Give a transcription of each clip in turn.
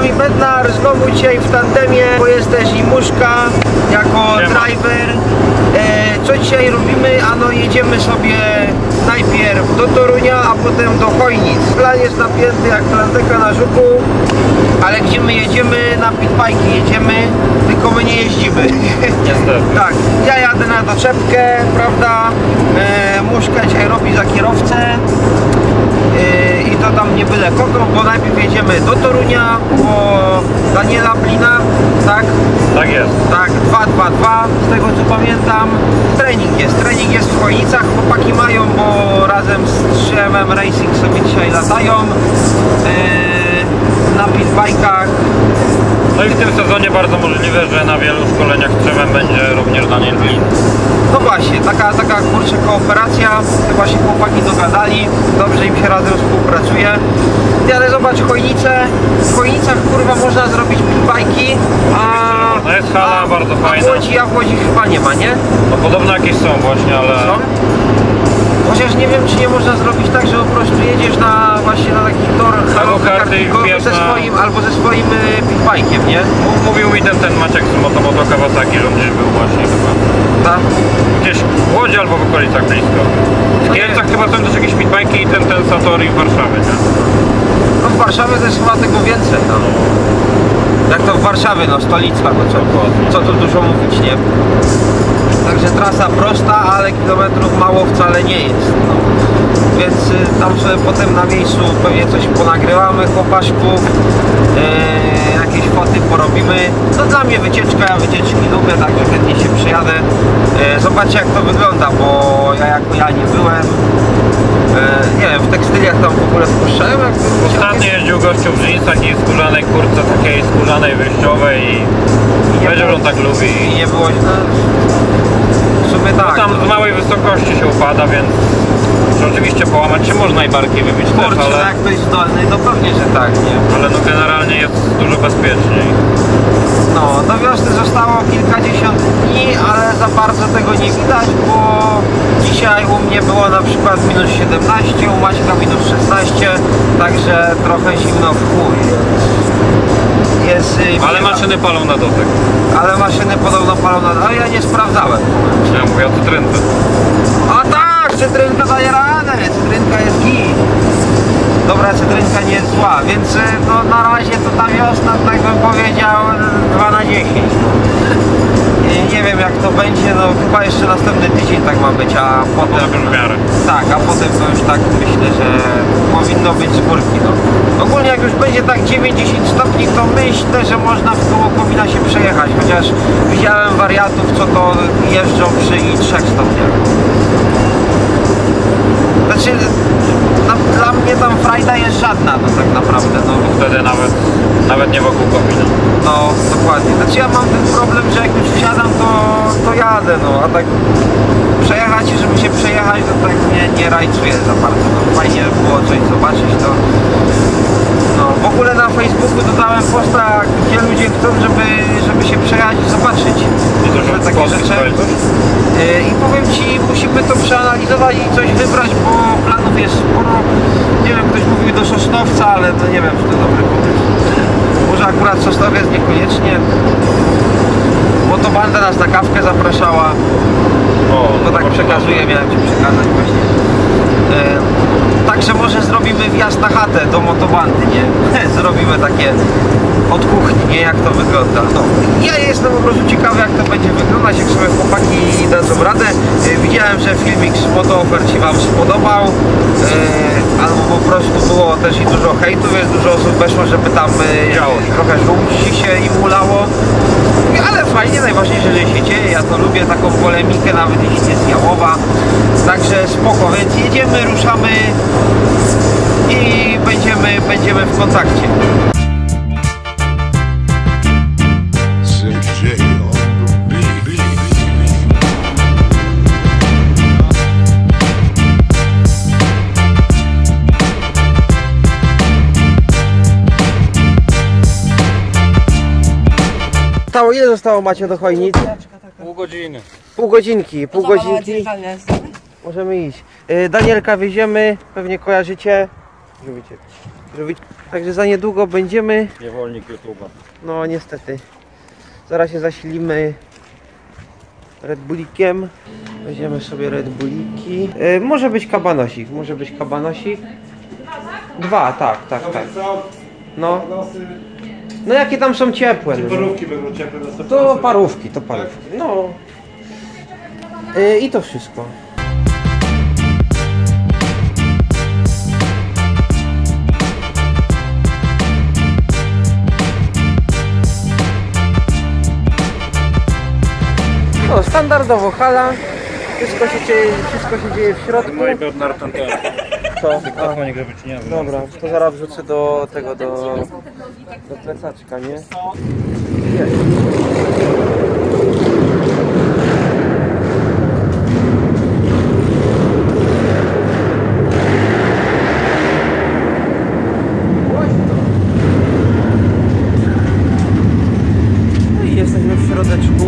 nami Bednar, znowu dzisiaj w tandemie, bo jest też i Muszka jako driver. Co dzisiaj robimy? Ano jedziemy sobie najpierw do Torunia, a potem do Chojnic. Plan jest napięty jak planteka na żuku, ale gdzie my jedziemy? Na pitbajki jedziemy, tylko my nie jeździmy. Niestety. Tak, ja jadę na doczepkę, prawda? Muszka dzisiaj robi za kierowcę. I to tam nie byle kogo, bo najpierw jedziemy do Torunia, po Daniela Blina, tak? Tak jest. Tak, 222, z tego co pamiętam. Trening jest w Chojnicach, chłopaki mają, bo razem z 3MM Racing sobie dzisiaj latają na pitbajkach. No i w tym sezonie bardzo możliwe, że na wielu szkoleniach 3M będzie również Daniel Blin. No właśnie, taka kurczę kooperacja, chyba się chłopaki dogadali, dobrze im się razem współpracuje. Ale zobacz, Chojnice, w Chojnicach kurwa można zrobić pitbajki, No jest hala bardzo fajna. A w Łodzi chyba nie ma, nie? No podobno jakieś są właśnie, ale... Są? Chociaż nie wiem, czy nie można zrobić tak, że po prostu jedziesz właśnie na taki tor albo ze swoim pitbajkiem, nie? Mówił mi ten Maciek z Moto Kawasaki, że on gdzieś był właśnie chyba. Tak? Gdzieś w Łodzi albo w okolicach blisko. W Kielcach chyba są też jakieś pitbajki i ten Satori w Warszawie, nie? No w Warszawie też chyba tego więcej, no. Jak to w Warszawie, no stolica, no co tu dużo mówić, nie? Także trasa prosta, ale kilometrów mało wcale nie jest, no. Więc tam sobie potem na miejscu pewnie coś ponagrywamy chłopaszków, jakieś foty porobimy. No dla mnie wycieczka, ja wycieczki lubię, także chętnie się przyjadę. Zobaczcie jak to wygląda, bo ja nie byłem. Nie wiem, w tekstyliach tam w ogóle wpuszczałem. Ostatnio jeździł gościu w dżinsach i skórzanej kurtce, takiej skórzanej wyjściowej i powiedział, że on tak lubi. I nie było źle. W sumie tak. No tam z małej wysokości się upada, więc oczywiście połamać się można i barki wybić też, ale... jak ktoś zdolny, to pewnie, że tak, nie? Ale no generalnie jest dużo bezpieczniej. No, do wiosny zostało kilkadziesiąt dni, ale za bardzo tego nie widać, bo dzisiaj u mnie było na przykład minus 17, u Maćka minus 16, także trochę zimno w chuj. Ale maszyny palą na dotyk. Ale maszyny podobno palą na dotyk, ale ja nie sprawdzałem. Ja mówię o cytrynce. A tak, cytrynka daje radę, cytrynka jest git. Dobra, cytrynka nie jest zła, więc no, na razie to ta wiosna, tak bym powiedział, 2 na 10. Nie wiem jak to będzie, no chyba jeszcze następny tydzień tak ma być, a potem... już w miarę. Tak, a potem to już tak myślę, że powinno być z górki, no. Ogólnie jak już będzie tak 9-10 stopni, to myślę, że można w koło Komina się przejechać, chociaż widziałem wariatów, co to jeżdżą przy i 3 stopniach. Znaczy, dla mnie tam frajda jest żadna, no tak naprawdę, no. Wtedy nawet nie wokół Komina. No, dokładnie. Znaczy ja mam ten problem, że jak już wsiadam, to jadę, no, a tak przejechać, żeby się przejechać, to tak nie rajcuję za bardzo, no. Fajnie było coś zobaczyć, to... No, w ogóle na Facebooku dodałem posta, gdzie ludzie chcą, żeby się przejechać i zobaczyć takie rzeczy. I powiem Ci, musimy to przeanalizować i coś wybrać, bo planów jest sporo. Nie wiem, ktoś mówił do Sosnowca, ale to nie wiem, czy to dobry pomysł. Może akurat Sosnowiec niekoniecznie. Motobanda nas na kawkę zapraszała. To tak przekazuję, miałem Ci przekazać właśnie. Także może zrobimy wjazd na chatę do motobandy, nie? Zrobimy takie od kuchni, nie? Jak to wygląda. No. Ja jestem po prostu ciekawy jak to będzie wyglądać, jak sobie chłopaki dadzą radę. Widziałem, że filmik z Moto-Offer Ci Wam spodobał. Albo po prostu było też i dużo hejtu, więc dużo osób weszło, żeby tam trochę żółci się im ulało. Ale fajnie, najważniejsze, że się dzieje, ja to lubię, taką polemikę, nawet jeśli jest jałowa. Także spoko, więc jedziemy, ruszamy i będziemy w kontakcie. Ile zostało Macie do Chojnic? Pół godziny. Pół godzinki. Możemy iść. Danielka wieziemy, pewnie kojarzycie. Widzicie. Także za niedługo będziemy... Niewolnik YouTube'a. No niestety. Zaraz się zasilimy Red Bullikiem. Weźmiemy sobie Red Bulliki. Może być kabanosik, może być kabanosik. 2, tak. No. No jakie tam są ciepłe. Parówki będą ciepłe na 100%. To parówki. No. I to wszystko. No, standardowo hala. Wszystko się dzieje w środku. Co? Dobra, to zaraz wrzucę do tego, do plecaczka, nie? Jest. No i jesteśmy w środeczku.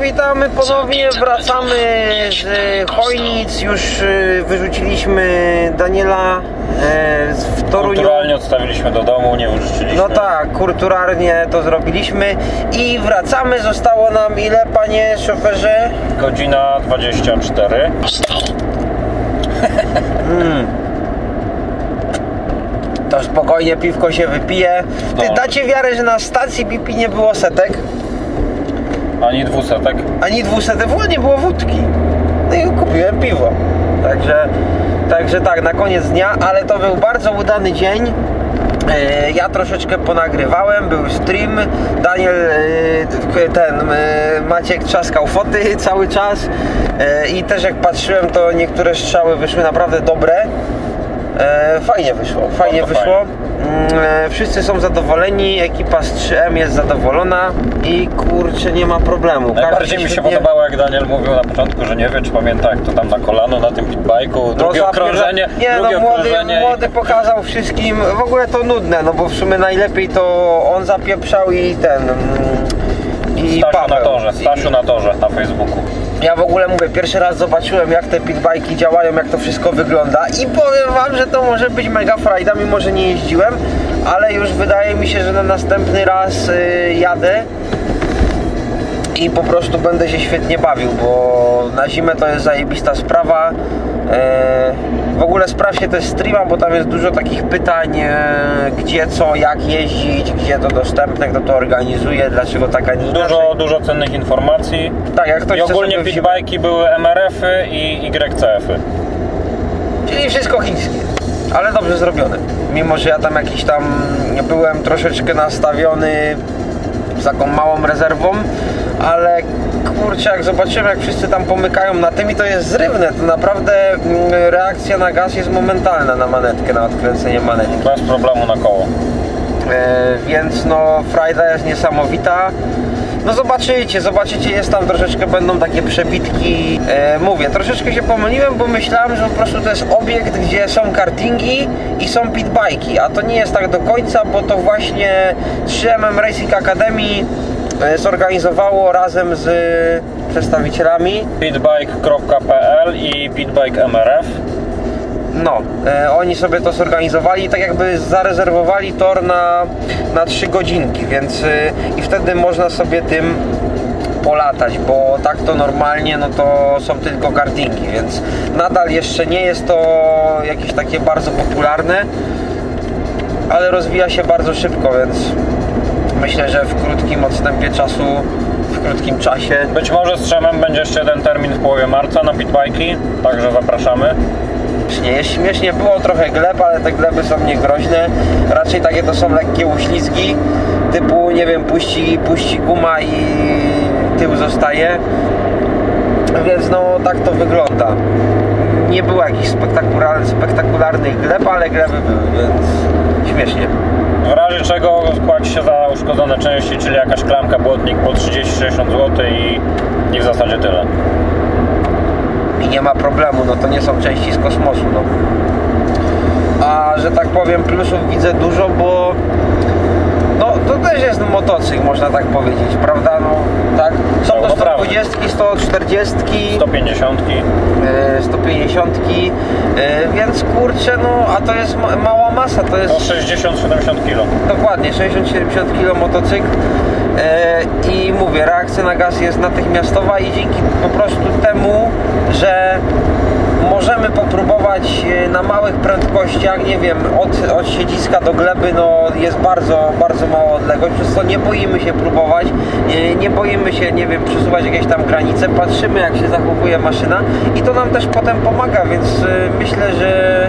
Witamy ponownie, wracamy z Chojnic, już wyrzuciliśmy Daniela w Toruniu. Kulturalnie odstawiliśmy do domu, nie wyrzuciliśmy. No tak, kulturalnie to zrobiliśmy i wracamy. Zostało nam ile, panie szoferze? Godzina 24. To spokojnie piwko się wypije. Ty dacie wiarę, że na stacji BP nie było setek? Ani 200. Ani 200, w ogóle nie było wódki. No i kupiłem piwo. Także tak, na koniec dnia, ale to był bardzo udany dzień. Ja troszeczkę ponagrywałem, był stream. Daniel, Maciek trzaskał foty cały czas. I też jak patrzyłem, to niektóre strzały wyszły naprawdę dobre. Fajnie wyszło. Wszyscy są zadowoleni, ekipa z 3M jest zadowolona i kurczę, nie ma problemu. Najbardziej mi się podobało, jak Daniel mówił na początku, że nie wie, czy pamięta, jak to tam na kolano na tym pitbike'u, drugie okrążenie. Młody pokazał wszystkim. W ogóle to nudne, no bo w sumie najlepiej to on zapieprzał i Stasiu na torze na Facebooku. Ja w ogóle mówię, pierwszy raz zobaczyłem, jak te pitbike'i działają, jak to wszystko wygląda i powiem wam, że to może być mega frajda, mimo że nie jeździłem, ale już wydaje mi się, że na następny raz jadę i po prostu będę się świetnie bawił, bo na zimę to jest zajebista sprawa. W ogóle sprawdźcie też streama, bo tam jest dużo takich pytań, gdzie, co, jak jeździć, gdzie to dostępne, kto to organizuje, dlaczego tak, a nie inaczej. Dużo cennych informacji. Tak, jak ktoś i ogólnie pitbike'i były MRF-y i YCF-y. Czyli wszystko chińskie, ale dobrze zrobione. Mimo że ja tam jakiś byłem troszeczkę nastawiony z taką małą rezerwą, ale kurczę, jak zobaczyłem, jak wszyscy tam pomykają na tym i to jest zrywne, to naprawdę reakcja na gaz jest momentalna na manetkę, na odkręcenie manetki. Bez problemu na koło. Więc no, frajda jest niesamowita. No zobaczycie, jest tam troszeczkę, będą takie przebitki. Mówię, troszeczkę się pomyliłem, bo myślałem, że po prostu to jest obiekt, gdzie są kartingi i są pitbike'i, a to nie jest tak do końca, bo to właśnie 3MM Racing Academy zorganizowało razem z przedstawicielami pitbike.pl i Pitbike MRF. No, oni sobie to zorganizowali i tak jakby zarezerwowali tor na 3 godzinki, więc i wtedy można sobie tym polatać, bo tak to normalnie no to są tylko kartingi, więc nadal jeszcze nie jest to jakieś takie bardzo popularne, ale rozwija się bardzo szybko, więc myślę, że w krótkim odstępie czasu, w krótkim czasie. Być może z Trzemem będzie jeszcze jeden termin w połowie marca na pitbike'i, także zapraszamy. Jest śmiesznie, było trochę gleb, ale te gleby są niegroźne. Raczej takie to są lekkie uślizgi, typu, nie wiem, puści guma i tył zostaje. Więc no tak to wygląda. Nie było jakichś spektakularnych gleb, ale gleby były, więc śmiesznie. W razie czego płaci się za uszkodzone części, czyli jakaś klamka, błotnik po 30-60 zł i w zasadzie tyle. I nie ma problemu, no to nie są części z kosmosu, no. A że tak powiem, plusów widzę dużo, bo no to też jest motocykl, można tak powiedzieć, prawda? No tak. Są to 120, 140, 150, 150, więc kurczę, no a to jest mała masa, to jest... To 60-70 kg. Dokładnie, 60-70 kg motocykl. I mówię, reakcja na gaz jest natychmiastowa i dzięki po prostu temu, że możemy popróbować na małych prędkościach, nie wiem, od siedziska do gleby, no jest bardzo, bardzo mała odległość, przez co nie boimy się próbować, nie boimy się, nie wiem, przesuwać jakieś tam granice, patrzymy jak się zachowuje maszyna i to nam też potem pomaga, więc myślę, że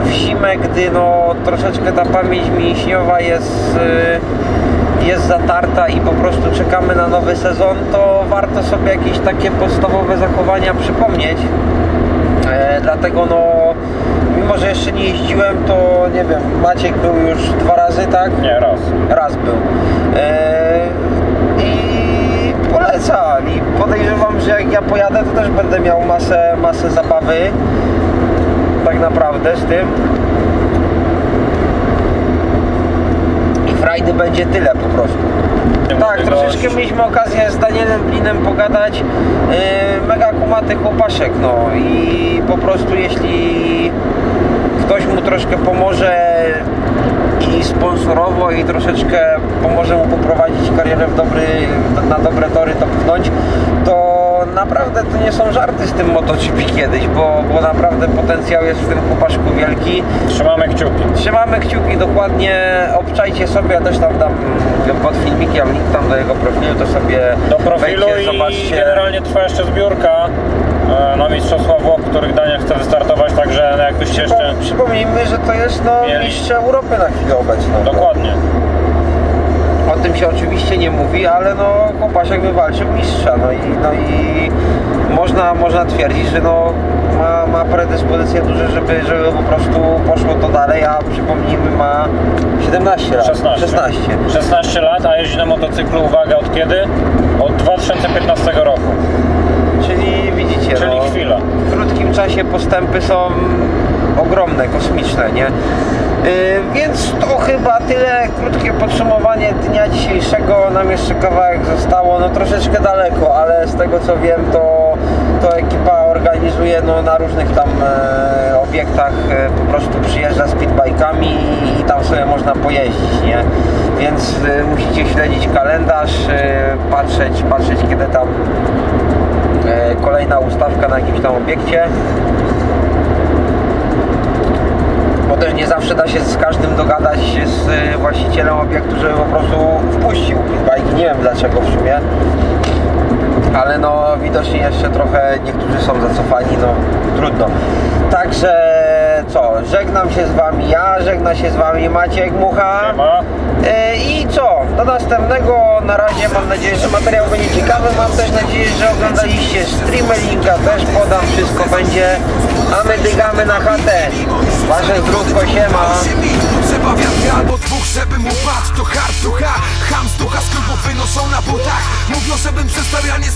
w zimę, gdy no troszeczkę ta pamięć mięśniowa jest zatarta i po prostu czekamy na nowy sezon, to warto sobie jakieś takie podstawowe zachowania przypomnieć. Dlatego no, mimo że jeszcze nie jeździłem, to nie wiem, Maciek był już 2 razy, tak? Nie, raz. Raz był. I polecam i podejrzewam, że jak ja pojadę, to też będę miał masę zabawy tak naprawdę z tym. Frajdy będzie tyle po prostu. Tak, troszeczkę mieliśmy okazję z Danielem Blinem pogadać. Mega kumaty chłopaszek, no i po prostu jeśli ktoś mu troszkę pomoże i sponsorowo i troszeczkę pomoże mu poprowadzić karierę na dobre tory, to pchnąć, to naprawdę to nie są żarty z tym MotoGP kiedyś, bo naprawdę potencjał jest w tym chłopaszku wielki. Trzymamy kciuki. Trzymamy kciuki, dokładnie. Obczajcie sobie, ja też tam dam pod filmikiem link tam do jego profilu, to sobie do profilu wejdźcie, i zobaczcie. generalnie trwa jeszcze zbiórka na Mistrzostwa Włoch, w których Daniel chce wystartować, także jakbyście jeszcze... Przypomnijmy, że to jest mistrz Europy na chwilę obecną. Dokładnie. O tym się oczywiście nie mówi, ale no chłopaszek wywalczył mistrza, no i można twierdzić, że no ma predyspozycje duże, żeby po prostu poszło to dalej, a przypomnijmy, ma 17 lat. 16 lat, a jeździ na motocyklu, uwaga, od kiedy? Od 2015 roku. Czyli widzicie, czyli no, chwila. W krótkim czasie postępy są ogromne, kosmiczne, nie? Więc to chyba tyle, krótkie podsumowanie dnia dzisiejszego. Nam jeszcze kawałek zostało, no troszeczkę daleko, ale z tego co wiem, to ekipa organizuje no, na różnych tam obiektach, po prostu przyjeżdża z pitbajkami i tam sobie można pojeździć, nie? Więc musicie śledzić kalendarz, patrzeć kiedy tam kolejna ustawka na jakimś tam obiekcie. Bo też nie zawsze da się z każdym dogadać z właścicielem obiektu, żeby po prostu wpuścił pitbajki. Nie wiem dlaczego w sumie. Ale no widocznie jeszcze trochę niektórzy są zacofani, no trudno. Także co, żegnam się z wami ja, żegna się z wami Maciek Mucha. I co, do następnego. Na razie mam nadzieję, że materiał będzie ciekawy. Mam też nadzieję, że oglądaliście streamy, linka też podam, wszystko będzie. A my dygamy na chatę. Wasze zdrówko, siema. Trzeba wiatr albo 2, żeby mu padł. To hard ducha, ham z ducha, z klubów wynoszą na butach. Mówią, żebym przestał, ja nie